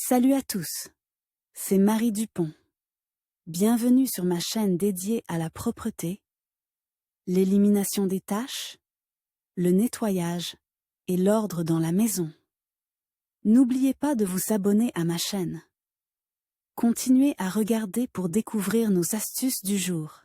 Salut à tous, c'est Marie Dupont. Bienvenue sur ma chaîne dédiée à la propreté, l'élimination des taches, le nettoyage et l'ordre dans la maison. N'oubliez pas de vous abonner à ma chaîne. Continuez à regarder pour découvrir nos astuces du jour.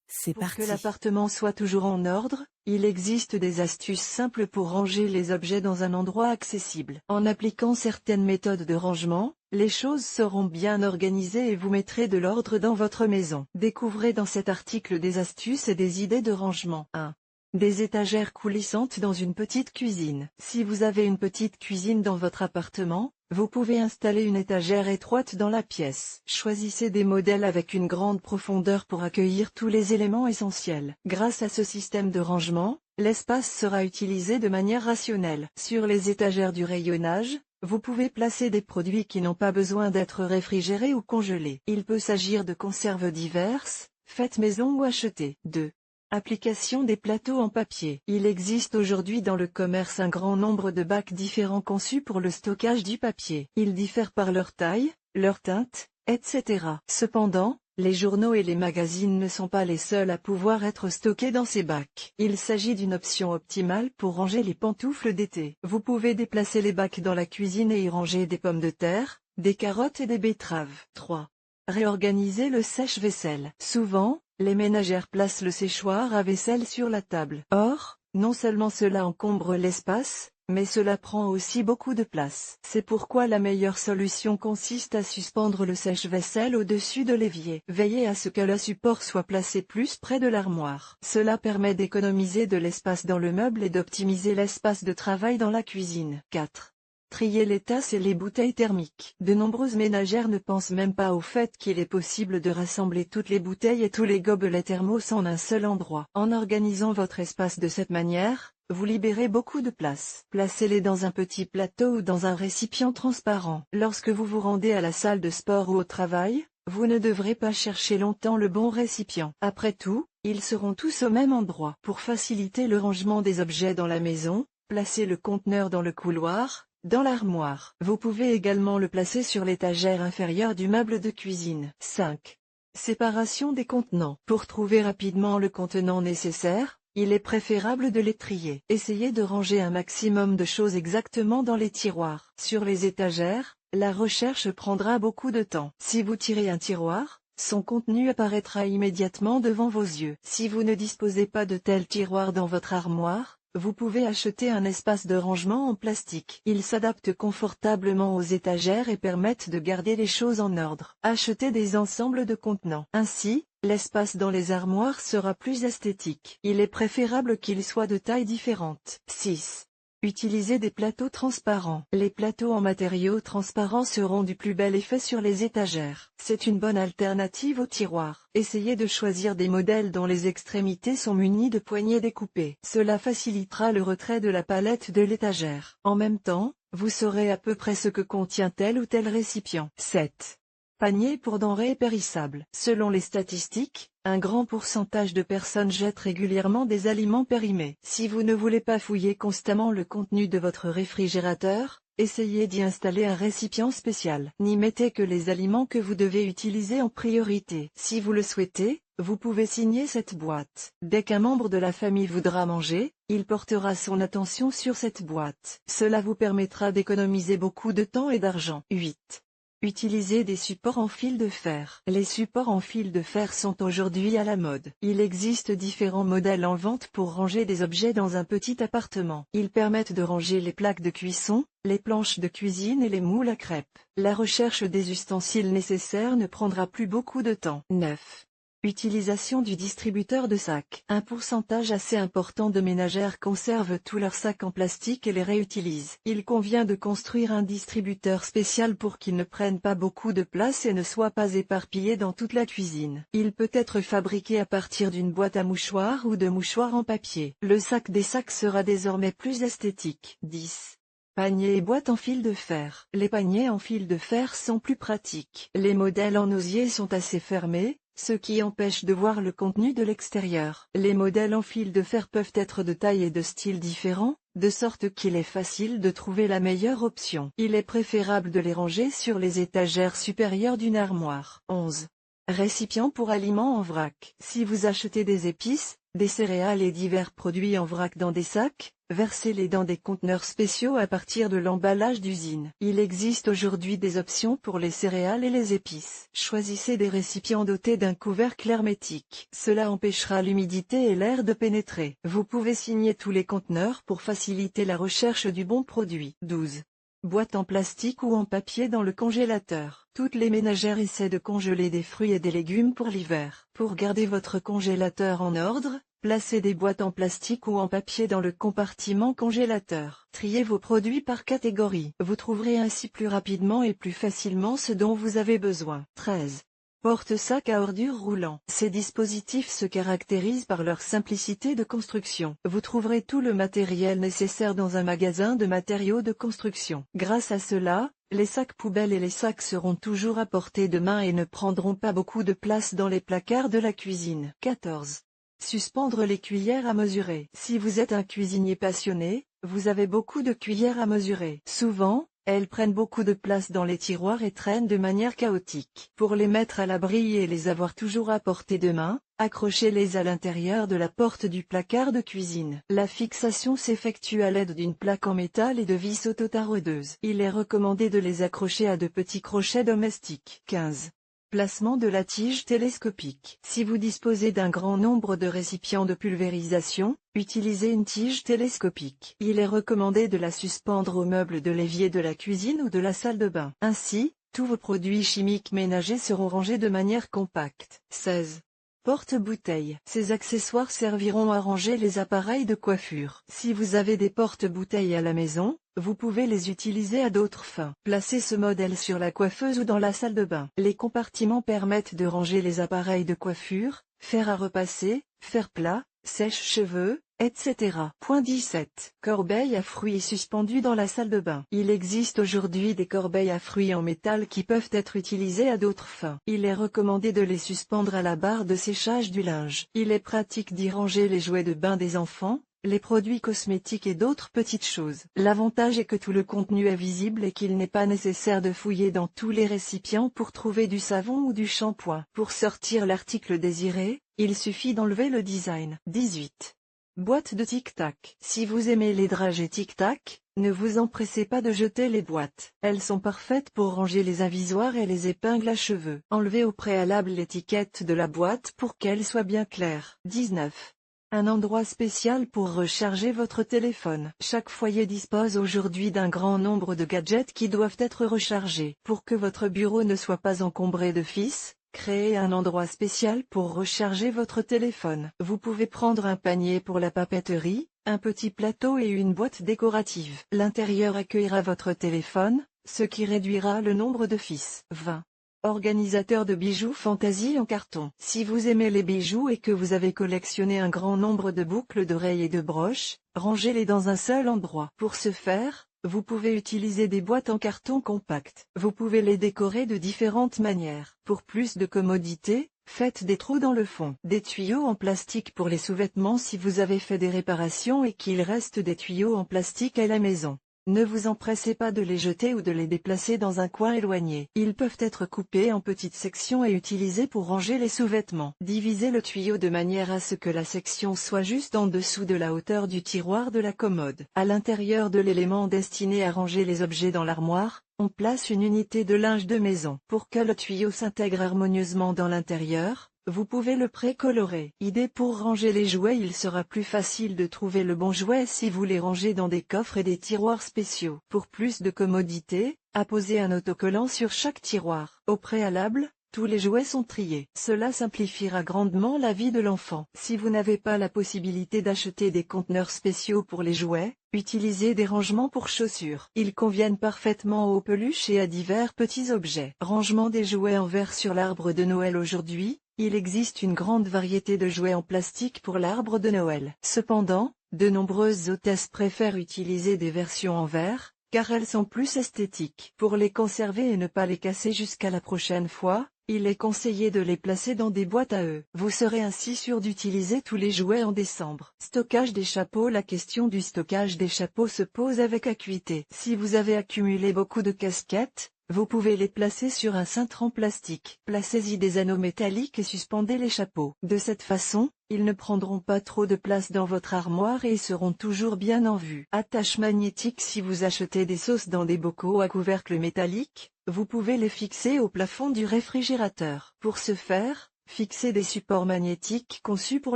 C'est Pour parti. que l'appartement soit toujours en ordre, il existe des astuces simples pour ranger les objets dans un endroit accessible. En appliquant certaines méthodes de rangement, les choses seront bien organisées et vous mettrez de l'ordre dans votre maison. Découvrez dans cet article des astuces et des idées de rangement. 1. Des étagères coulissantes dans une petite cuisine. Si vous avez une petite cuisine dans votre appartement, vous pouvez installer une étagère étroite dans la pièce. Choisissez des modèles avec une grande profondeur pour accueillir tous les éléments essentiels. Grâce à ce système de rangement, l'espace sera utilisé de manière rationnelle. Sur les étagères du rayonnage, vous pouvez placer des produits qui n'ont pas besoin d'être réfrigérés ou congelés. Il peut s'agir de conserves diverses, faites maison ou achetées. 2. Application des plateaux en papier. Il existe aujourd'hui dans le commerce un grand nombre de bacs différents conçus pour le stockage du papier. Ils diffèrent par leur taille, leur teinte, etc. Cependant, les journaux et les magazines ne sont pas les seuls à pouvoir être stockés dans ces bacs. Il s'agit d'une option optimale pour ranger les pantoufles d'été. Vous pouvez déplacer les bacs dans la cuisine et y ranger des pommes de terre, des carottes et des betteraves. 3. Réorganiser le sèche-vaisselle. Souvent, les ménagères placent le séchoir à vaisselle sur la table. Or, non seulement cela encombre l'espace, mais cela prend aussi beaucoup de place. C'est pourquoi la meilleure solution consiste à suspendre le sèche-vaisselle au-dessus de l'évier. Veillez à ce que le support soit placé plus près de l'armoire. Cela permet d'économiser de l'espace dans le meuble et d'optimiser l'espace de travail dans la cuisine. 4. Trier les tasses et les bouteilles thermiques. De nombreuses ménagères ne pensent même pas au fait qu'il est possible de rassembler toutes les bouteilles et tous les gobelets thermos en un seul endroit. En organisant votre espace de cette manière, vous libérez beaucoup de place. Placez-les dans un petit plateau ou dans un récipient transparent. Lorsque vous vous rendez à la salle de sport ou au travail, vous ne devrez pas chercher longtemps le bon récipient. Après tout, ils seront tous au même endroit. Pour faciliter le rangement des objets dans la maison, placez le conteneur dans le couloir, dans l'armoire. Vous pouvez également le placer sur l'étagère inférieure du meuble de cuisine. 5. Séparation des contenants. Pour trouver rapidement le contenant nécessaire, il est préférable de les trier. Essayez de ranger un maximum de choses exactement dans les tiroirs. Sur les étagères, la recherche prendra beaucoup de temps. Si vous tirez un tiroir, son contenu apparaîtra immédiatement devant vos yeux. Si vous ne disposez pas de tel tiroir dans votre armoire, vous pouvez acheter un espace de rangement en plastique. Il s'adapte confortablement aux étagères et permettent de garder les choses en ordre. Achetez des ensembles de contenants. Ainsi, l'espace dans les armoires sera plus esthétique. Il est préférable qu'il soit de tailles différentes. 6. Utilisez des plateaux transparents. Les plateaux en matériaux transparents seront du plus bel effet sur les étagères. C'est une bonne alternative aux tiroirs. Essayez de choisir des modèles dont les extrémités sont munies de poignées découpées. Cela facilitera le retrait de la palette de l'étagère. En même temps, vous saurez à peu près ce que contient tel ou tel récipient. 7. Panier pour denrées périssables. Selon les statistiques, un grand pourcentage de personnes jettent régulièrement des aliments périmés. Si vous ne voulez pas fouiller constamment le contenu de votre réfrigérateur, essayez d'y installer un récipient spécial. N'y mettez que les aliments que vous devez utiliser en priorité. Si vous le souhaitez, vous pouvez signer cette boîte. Dès qu'un membre de la famille voudra manger, il portera son attention sur cette boîte. Cela vous permettra d'économiser beaucoup de temps et d'argent. 8. Utilisez des supports en fil de fer. Les supports en fil de fer sont aujourd'hui à la mode. Il existe différents modèles en vente pour ranger des objets dans un petit appartement. Ils permettent de ranger les plaques de cuisson, les planches de cuisine et les moules à crêpes. La recherche des ustensiles nécessaires ne prendra plus beaucoup de temps. 9. Utilisation du distributeur de sacs. Un pourcentage assez important de ménagères conservent tous leurs sacs en plastique et les réutilisent. Il convient de construire un distributeur spécial pour qu'ils ne prennent pas beaucoup de place et ne soient pas éparpillés dans toute la cuisine. Il peut être fabriqué à partir d'une boîte à mouchoirs ou de mouchoirs en papier. Le sac des sacs sera désormais plus esthétique. 10. Paniers et boîtes en fil de fer. Les paniers en fil de fer sont plus pratiques. Les modèles en osier sont assez fermés, ce qui empêche de voir le contenu de l'extérieur. Les modèles en fil de fer peuvent être de taille et de style différents, de sorte qu'il est facile de trouver la meilleure option. Il est préférable de les ranger sur les étagères supérieures d'une armoire. 11. Récipients pour aliments en vrac. Si vous achetez des épices, des céréales et divers produits en vrac dans des sacs, versez-les dans des conteneurs spéciaux à partir de l'emballage d'usine. Il existe aujourd'hui des options pour les céréales et les épices. Choisissez des récipients dotés d'un couvercle hermétique. Cela empêchera l'humidité et l'air de pénétrer. Vous pouvez signer tous les conteneurs pour faciliter la recherche du bon produit. 12. Boîte en plastique ou en papier dans le congélateur. Toutes les ménagères essaient de congeler des fruits et des légumes pour l'hiver. Pour garder votre congélateur en ordre, placez des boîtes en plastique ou en papier dans le compartiment congélateur. Triez vos produits par catégorie. Vous trouverez ainsi plus rapidement et plus facilement ce dont vous avez besoin. 13. Porte-sac à ordures roulant. Ces dispositifs se caractérisent par leur simplicité de construction. Vous trouverez tout le matériel nécessaire dans un magasin de matériaux de construction. Grâce à cela, les sacs poubelles et les sacs seront toujours à portée de main et ne prendront pas beaucoup de place dans les placards de la cuisine. 14. Suspendre les cuillères à mesurer. Si vous êtes un cuisinier passionné, vous avez beaucoup de cuillères à mesurer. Souvent, elles prennent beaucoup de place dans les tiroirs et traînent de manière chaotique. Pour les mettre à l'abri et les avoir toujours à portée de main, accrochez-les à l'intérieur de la porte du placard de cuisine. La fixation s'effectue à l'aide d'une plaque en métal et de vis auto-taraudeuses. Il est recommandé de les accrocher à de petits crochets domestiques. 15. Placement de la tige télescopique. Si vous disposez d'un grand nombre de récipients de pulvérisation, utilisez une tige télescopique. Il est recommandé de la suspendre au meuble de l'évier de la cuisine ou de la salle de bain. Ainsi, tous vos produits chimiques ménagers seront rangés de manière compacte. 16. Porte-bouteilles. Ces accessoires serviront à ranger les appareils de coiffure. Si vous avez des porte-bouteilles à la maison, vous pouvez les utiliser à d'autres fins. Placez ce modèle sur la coiffeuse ou dans la salle de bain. Les compartiments permettent de ranger les appareils de coiffure, fer à repasser, fer plat, sèche-cheveux, etc. Point 17. Corbeilles à fruits suspendues dans la salle de bain. Il existe aujourd'hui des corbeilles à fruits en métal qui peuvent être utilisées à d'autres fins. Il est recommandé de les suspendre à la barre de séchage du linge. Il est pratique d'y ranger les jouets de bain des enfants, les produits cosmétiques et d'autres petites choses. L'avantage est que tout le contenu est visible et qu'il n'est pas nécessaire de fouiller dans tous les récipients pour trouver du savon ou du shampoing. Pour sortir l'article désiré, il suffit d'enlever le design. 18. Boîte de tic-tac. Si vous aimez les dragées tic-tac, ne vous empressez pas de jeter les boîtes. Elles sont parfaites pour ranger les avisoires et les épingles à cheveux. Enlevez au préalable l'étiquette de la boîte pour qu'elle soit bien claire. 19. Un endroit spécial pour recharger votre téléphone. Chaque foyer dispose aujourd'hui d'un grand nombre de gadgets qui doivent être rechargés. Pour que votre bureau ne soit pas encombré de fils, créez un endroit spécial pour recharger votre téléphone. Vous pouvez prendre un panier pour la papeterie, un petit plateau et une boîte décorative. L'intérieur accueillera votre téléphone, ce qui réduira le nombre de fils. 20. Organisateur de bijoux fantaisie en carton. Si vous aimez les bijoux et que vous avez collectionné un grand nombre de boucles d'oreilles et de broches, rangez-les dans un seul endroit. Pour ce faire, vous pouvez utiliser des boîtes en carton compact. Vous pouvez les décorer de différentes manières. Pour plus de commodité, faites des trous dans le fond. Des tuyaux en plastique pour les sous-vêtements si vous avez fait des réparations et qu'il reste des tuyaux en plastique à la maison. Ne vous empressez pas de les jeter ou de les déplacer dans un coin éloigné. Ils peuvent être coupés en petites sections et utilisés pour ranger les sous-vêtements. Divisez le tuyau de manière à ce que la section soit juste en dessous de la hauteur du tiroir de la commode. À l'intérieur de l'élément destiné à ranger les objets dans l'armoire, on place une unité de linge de maison. Pour que le tuyau s'intègre harmonieusement dans l'intérieur, vous pouvez le précolorer. Idée pour ranger les jouets. Il sera plus facile de trouver le bon jouet si vous les rangez dans des coffres et des tiroirs spéciaux. Pour plus de commodité, apposez un autocollant sur chaque tiroir. Au préalable, tous les jouets sont triés. Cela simplifiera grandement la vie de l'enfant. Si vous n'avez pas la possibilité d'acheter des conteneurs spéciaux pour les jouets, utilisez des rangements pour chaussures. Ils conviennent parfaitement aux peluches et à divers petits objets. Rangement des jouets en verre sur l'arbre de Noël. Aujourd'hui, il existe une grande variété de jouets en plastique pour l'arbre de Noël. Cependant, de nombreuses hôtesses préfèrent utiliser des versions en verre, car elles sont plus esthétiques. Pour les conserver et ne pas les casser jusqu'à la prochaine fois, il est conseillé de les placer dans des boîtes à œufs. Vous serez ainsi sûr d'utiliser tous les jouets en décembre. Stockage des chapeaux. La question du stockage des chapeaux se pose avec acuité. Si vous avez accumulé beaucoup de casquettes, vous pouvez les placer sur un cintre en plastique. Placez-y des anneaux métalliques et suspendez les chapeaux. De cette façon, ils ne prendront pas trop de place dans votre armoire et seront toujours bien en vue. Attache magnétique. Si vous achetez des sauces dans des bocaux à couvercle métallique, vous pouvez les fixer au plafond du réfrigérateur. Pour ce faire, fixez des supports magnétiques conçus pour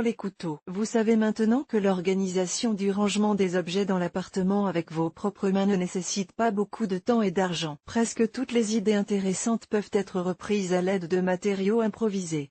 les couteaux. Vous savez maintenant que l'organisation du rangement des objets dans l'appartement avec vos propres mains ne nécessite pas beaucoup de temps et d'argent. Presque toutes les idées intéressantes peuvent être reprises à l'aide de matériaux improvisés.